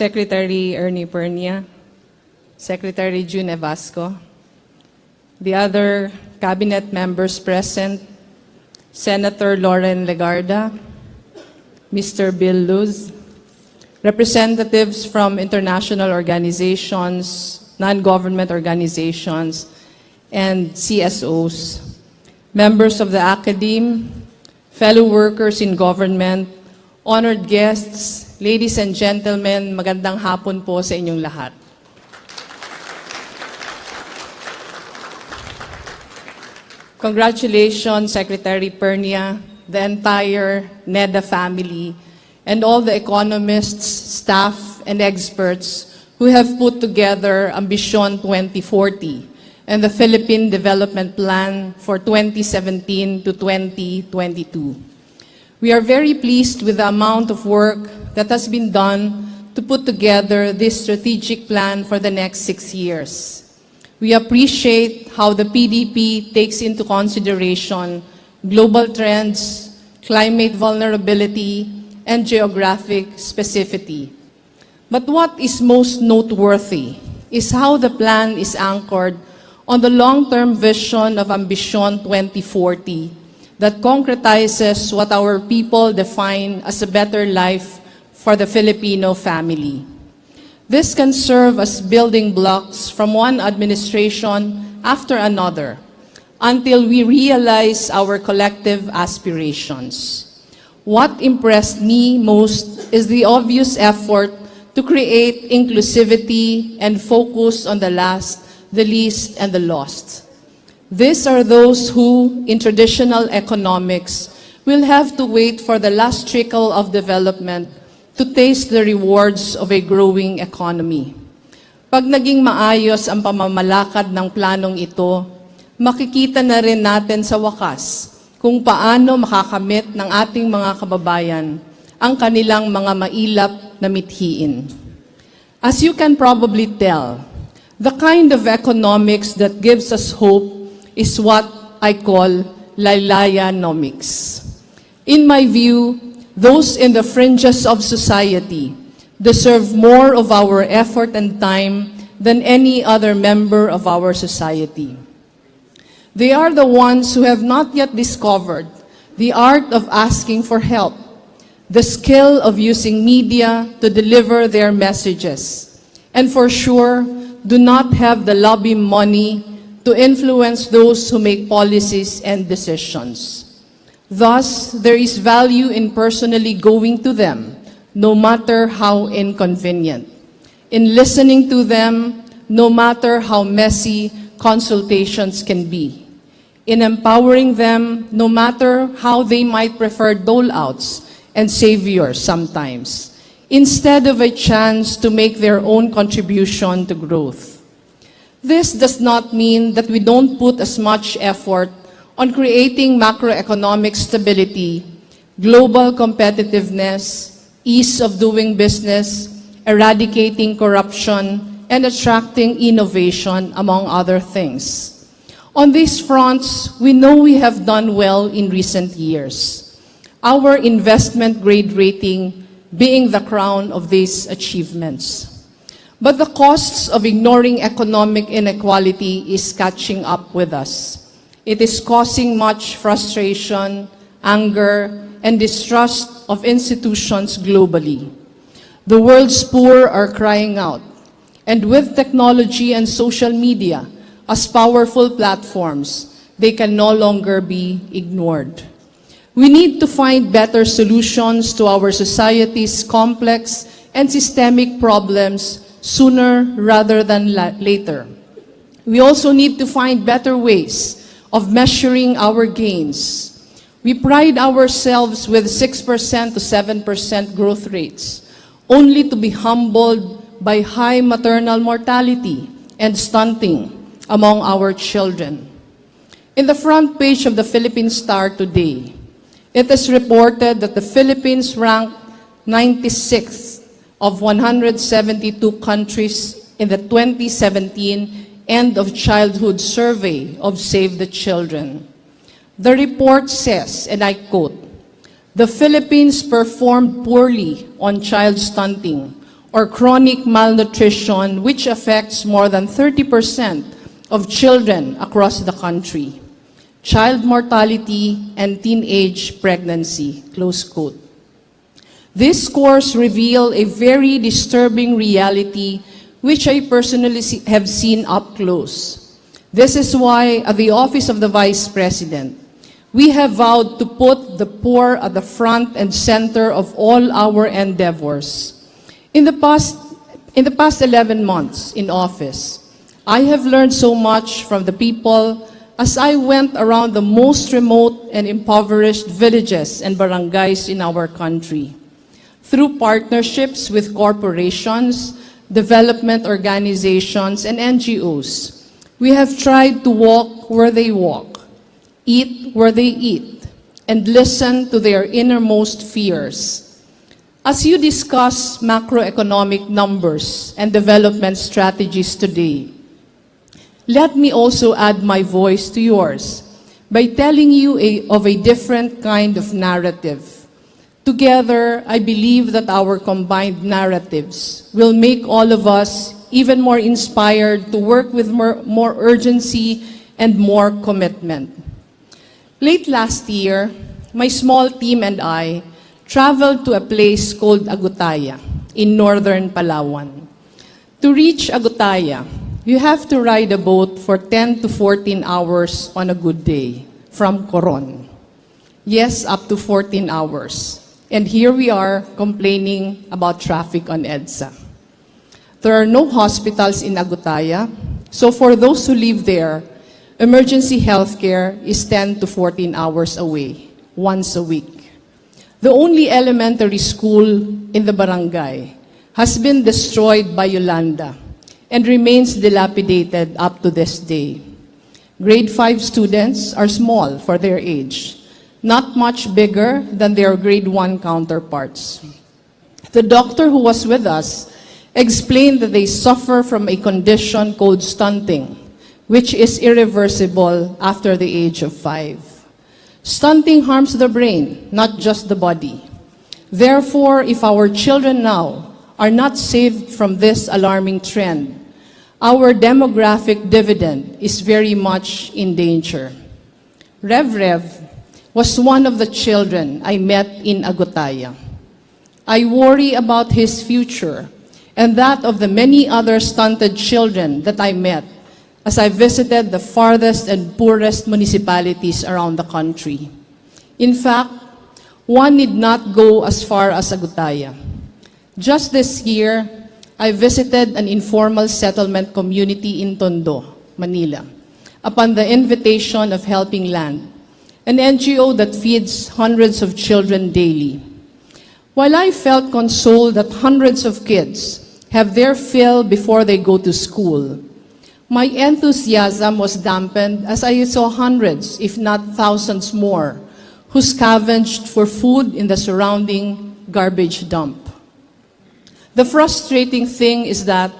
Secretary Ernie Pernia, Secretary June Evasco, the other cabinet members present, Senator Lauren Legarda, Mr. Bill Luz, representatives from international organizations, non-government organizations, and CSOs, members of the academe, fellow workers in government, honored guests, ladies and gentlemen, magandang hapon po sa inyong lahat. Congratulations, Secretary Pernia, the entire NEDA family, and all the economists, staff, and experts who have put together Ambition 2040 and the Philippine Development Plan for 2017 to 2022. We are very pleased with the amount of work that has been done to put together this strategic plan for the next 6 years. We appreciate how the PDP takes into consideration global trends, climate vulnerability, and geographic specificity. But what is most noteworthy is how the plan is anchored on the long-term vision of Ambition 2040 that concretizes what our people define as a better life for the Filipino family. This can serve as building blocks from one administration after another until we realize our collective aspirations. What impressed me most is the obvious effort to create inclusivity and focus on the last, the least, and the lost. These are those who, in traditional economics, will have to wait for the last trickle of development to taste the rewards of a growing economy. Pag naging maayos ang pamamalakad ng planong ito, makikita na rin natin sa wakas kung paano makakamit ng ating mga kababayan ang kanilang mga mailap na mithiin. As you can probably tell, the kind of economics that gives us hope is what I call Laylayanomics. In my view, those in the fringes of society deserve more of our effort and time than any other member of our society. They are the ones who have not yet discovered the art of asking for help, the skill of using media to deliver their messages, and for sure, do not have the lobby money to influence those who make policies and decisions. Thus, there is value in personally going to them, no matter how inconvenient, in listening to them, no matter how messy consultations can be, in empowering them, no matter how they might prefer dole-outs and saviors sometimes, instead of a chance to make their own contribution to growth. This does not mean that we don't put as much effort on creating macroeconomic stability, global competitiveness, ease of doing business, eradicating corruption, and attracting innovation, among other things. On these fronts, we know we have done well in recent years, our investment grade rating being the crown of these achievements. But the costs of ignoring economic inequality is catching up with us. It is causing much frustration, anger, and distrust of institutions globally. The world's poor are crying out, and with technology and social media as powerful platforms, they can no longer be ignored. We need to find better solutions to our society's complex and systemic problems sooner rather than later. We also need to find better ways of measuring our gains. We pride ourselves with 6% to 7% growth rates, only to be humbled by high maternal mortality and stunting among our children. In the front page of the Philippine Star today, it is reported that the Philippines ranked 96th of 172 countries in the 2017 End of Childhood Survey of Save the Children. The report says, and I quote, "The Philippines performed poorly on child stunting, or chronic malnutrition, which affects more than 30% of children across the country, child mortality, and teenage pregnancy, close quote. These scores reveal a very disturbing reality which I personally have seen up close. This is why, at the Office of the Vice President, we have vowed to put the poor at the front and center of all our endeavors. In the past 11 months in office, I have learned so much from the people as I went around the most remote and impoverished villages and barangays in our country. Through partnerships with corporations, development organizations, and NGOs, we have tried to walk where they walk, eat where they eat, and listen to their innermost fears. As you discuss macroeconomic numbers and development strategies today, let me also add my voice to yours by telling you of a different kind of narrative. Together, I believe that our combined narratives will make all of us even more inspired to work with more urgency and more commitment. Late last year, my small team and I traveled to a place called Agutaya in northern Palawan. To reach Agutaya, you have to ride a boat for 10 to 14 hours on a good day from Coron. Yes, up to 14 hours. And here we are complaining about traffic on EDSA. There are no hospitals in Agutaya, so for those who live there, emergency healthcare is 10 to 14 hours away, once a week. The only elementary school in the barangay has been destroyed by Yolanda and remains dilapidated up to this day. Grade 5 students are small for their age, not much bigger than their grade 1 counterparts. The doctor who was with us explained that they suffer from a condition called stunting, which is irreversible after the age of 5. Stunting harms the brain, not just the body. Therefore, if our children now are not saved from this alarming trend, our demographic dividend is very much in danger. Rev was one of the children I met in Agutaya. I worry about his future and that of the many other stunted children that I met as I visited the farthest and poorest municipalities around the country. In fact, one need not go as far as Agutaya. Just this year, I visited an informal settlement community in Tondo, Manila, upon the invitation of Helping Land, an NGO that feeds hundreds of children daily. While I felt consoled that hundreds of kids have their fill before they go to school, my enthusiasm was dampened as I saw hundreds, if not thousands more, who scavenged for food in the surrounding garbage dump. The frustrating thing is that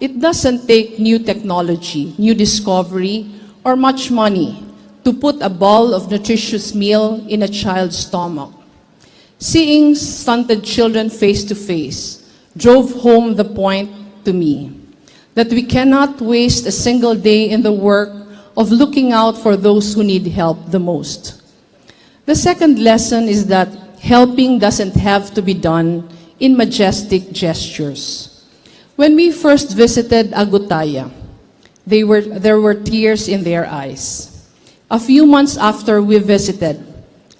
it doesn't take new technology, new discovery, or much money to put a bowl of nutritious meal in a child's stomach. Seeing stunted children face to face drove home the point to me that we cannot waste a single day in the work of looking out for those who need help the most. The second lesson is that helping doesn't have to be done in majestic gestures. When we first visited Agutaya, there were tears in their eyes. A few months after we visited,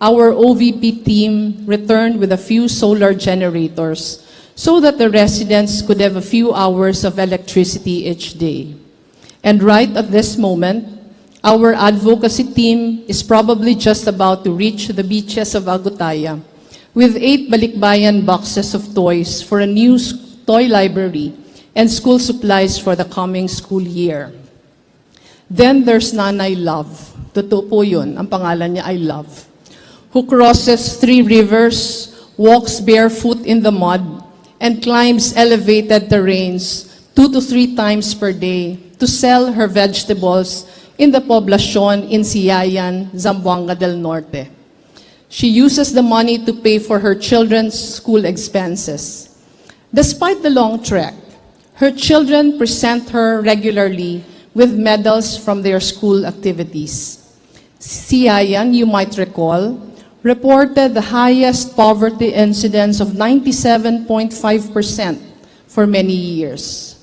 our OVP team returned with a few solar generators so that the residents could have a few hours of electricity each day. And right at this moment, our advocacy team is probably just about to reach the beaches of Agutaya with 8 balikbayan boxes of toys for a new toy library and school supplies for the coming school year. Then there's Nanay Love. Totoo po yun, ang pangalan niya ay Love, who crosses 3 rivers, walks barefoot in the mud, and climbs elevated terrains 2 to 3 times per day to sell her vegetables in the poblacion in Siayan, Zamboanga del Norte. She uses the money to pay for her children's school expenses. Despite the long trek, her children present her regularly with medals from their school activities. Siayan, you might recall, reported the highest poverty incidence of 97.5% for many years.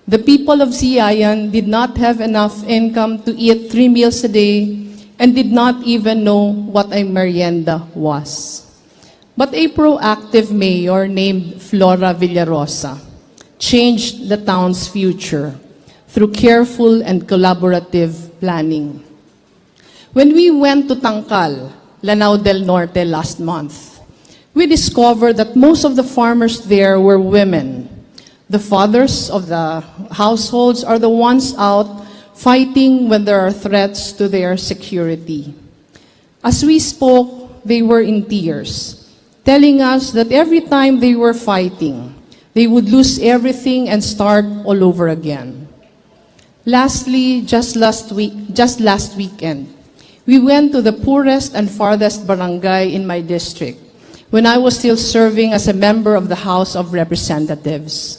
The people of Siayan did not have enough income to eat 3 meals a day and did not even know what a merienda was. But a proactive mayor named Flora Villarosa changed the town's future through careful and collaborative planning. When we went to Tangkal, Lanao del Norte last month, we discovered that most of the farmers there were women. The fathers of the households are the ones out fighting when there are threats to their security. As we spoke, they were in tears, telling us that every time they were fighting, they would lose everything and start all over again. Lastly, just last weekend, we went to the poorest and farthest barangay in my district when I was still serving as a member of the House of Representatives.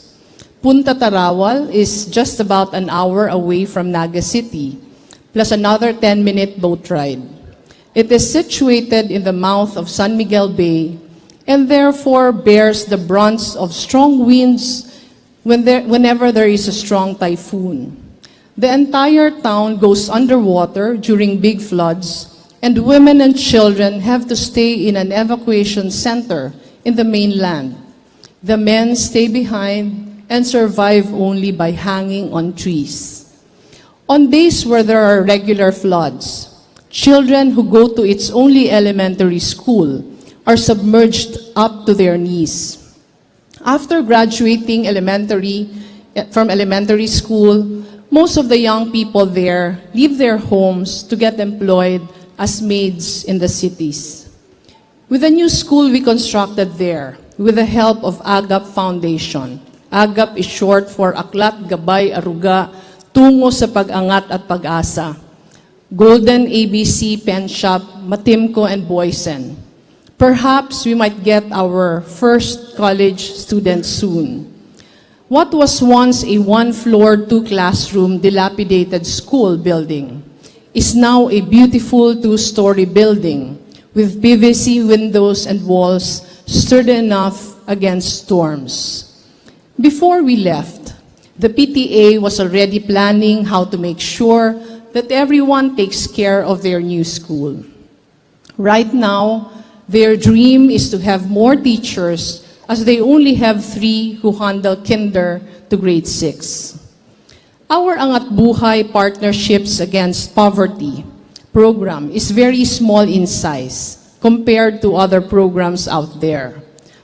Punta Tarawal is just about an hour away from Naga City, plus another 10-minute boat ride. It is situated in the mouth of San Miguel Bay and therefore bears the brunt of strong winds whenever there is a strong typhoon. The entire town goes underwater during big floods, and women and children have to stay in an evacuation center in the mainland. The men stay behind and survive only by hanging on trees. On days where there are regular floods, children who go to its only elementary school are submerged up to their knees. After graduating from elementary school, most of the young people there leave their homes to get employed as maids in the cities. With a new school we constructed there, with the help of AGAP Foundation. AGAP is short for Aklat, Gabay, Aruga, Tungo sa Pag-angat at Pag-asa. Golden ABC, Pen Shop, Matimco, and Boysen. Perhaps we might get our first college students soon. What was once a one-floor, two-classroom, dilapidated school building is now a beautiful two-story building with PVC windows and walls sturdy enough against storms. Before we left, the PTA was already planning how to make sure that everyone takes care of their new school. Right now, their dream is to have more teachers as they only have 3 who handle kinder to grade 6. Our Angat Buhay Partnerships Against Poverty program is very small in size compared to other programs out there,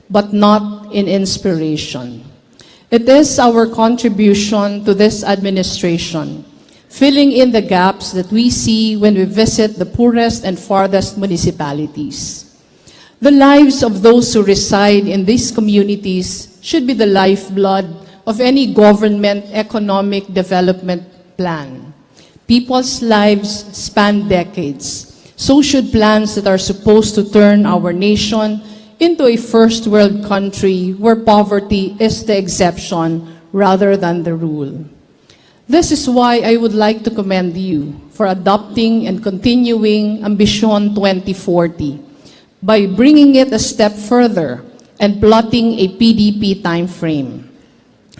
but not in inspiration. It is our contribution to this administration, filling in the gaps that we see when we visit the poorest and farthest municipalities. The lives of those who reside in these communities should be the lifeblood of any government economic development plan. People's lives span decades. So should plans that are supposed to turn our nation into a first world country where poverty is the exception rather than the rule. This is why I would like to commend you for adopting and continuing Ambition 2040 by bringing it a step further and plotting a PDP timeframe.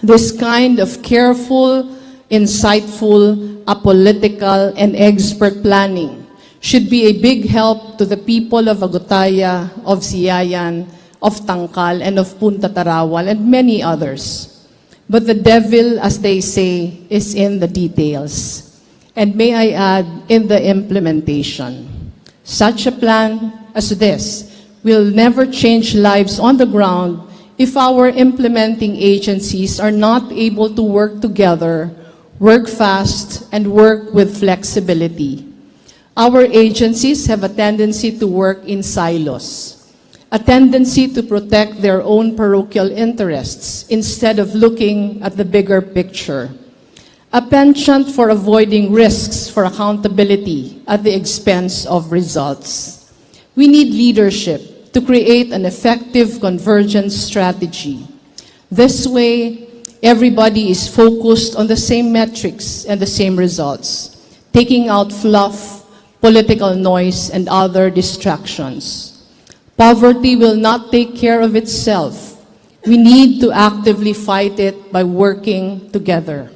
This kind of careful, insightful, apolitical, and expert planning should be a big help to the people of Agutaya, of Siayan, of Tangkal, and of Punta Tarawal, and many others. But the devil, as they say, is in the details. And may I add, in the implementation. Such a plan as this will never change lives on the ground if our implementing agencies are not able to work together, work fast, and work with flexibility. Our agencies have a tendency to work in silos, a tendency to protect their own parochial interests instead of looking at the bigger picture, a penchant for avoiding risks for accountability at the expense of results. We need leadership to create an effective convergence strategy. This way, everybody is focused on the same metrics and the same results, taking out fluff, political noise, and other distractions. Poverty will not take care of itself. We need to actively fight it by working together.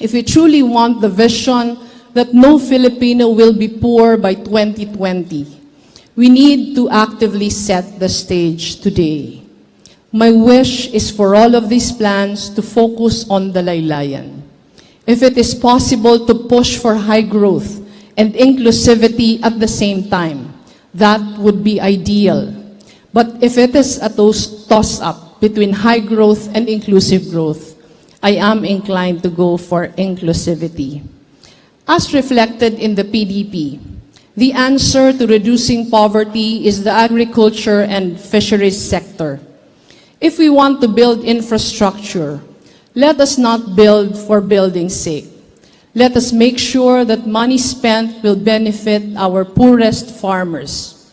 If we truly want the vision that no Filipino will be poor by 2020, we need to actively set the stage today. My wish is for all of these plans to focus on the Laylayan. If it is possible to push for high growth and inclusivity at the same time, that would be ideal. But if it is a toss-up between high growth and inclusive growth, I am inclined to go for inclusivity. As reflected in the PDP, the answer to reducing poverty is the agriculture and fisheries sector. If we want to build infrastructure, let us not build for building's sake. Let us make sure that money spent will benefit our poorest farmers.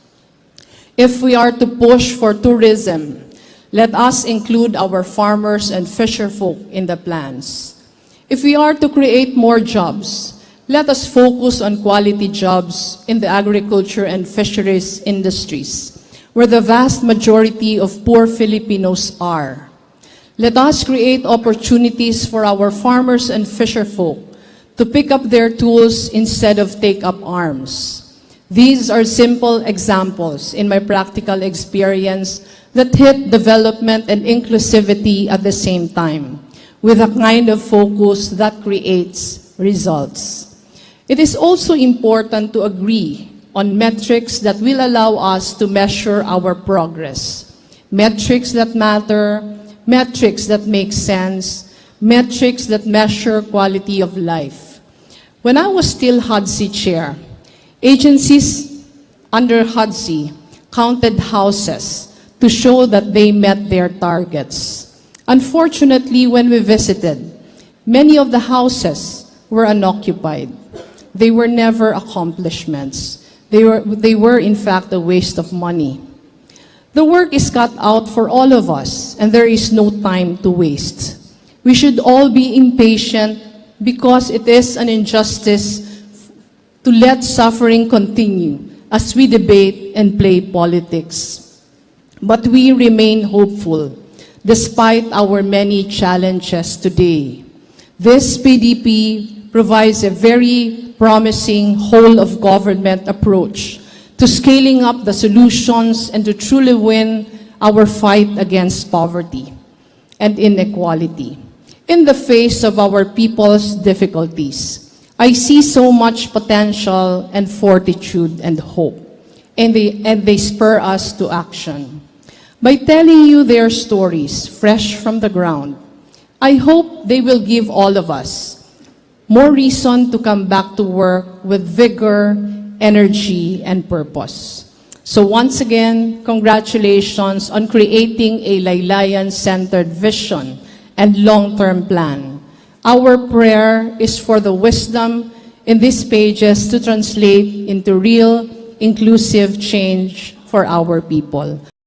If we are to push for tourism, let us include our farmers and fisherfolk in the plans. If we are to create more jobs, let us focus on quality jobs in the agriculture and fisheries industries, where the vast majority of poor Filipinos are. Let us create opportunities for our farmers and fisherfolk to pick up their tools instead of take up arms. These are simple examples in my practical experience that hit development and inclusivity at the same time, with a kind of focus that creates results. It is also important to agree on metrics that will allow us to measure our progress. Metrics that matter, metrics that make sense, metrics that measure quality of life. When I was still HUDSI chair, agencies under HUDSI counted houses to show that they met their targets. Unfortunately, when we visited, many of the houses were unoccupied. They were never accomplishments. They were in fact a waste of money. The work is cut out for all of us, and there is no time to waste. We should all be impatient because it is an injustice to let suffering continue as we debate and play politics. But we remain hopeful despite our many challenges today. This PDP provides a very promising whole-of-government approach to scaling up the solutions and to truly win our fight against poverty and inequality. In the face of our people's difficulties, I see so much potential and fortitude and hope, and they spur us to action. By telling you their stories fresh from the ground, I hope they will give all of us more reason to come back to work with vigor, energy, and purpose. So once again, congratulations on creating a Laylayan-centered vision and long-term plan. Our prayer is for the wisdom in these pages to translate into real, inclusive change for our people.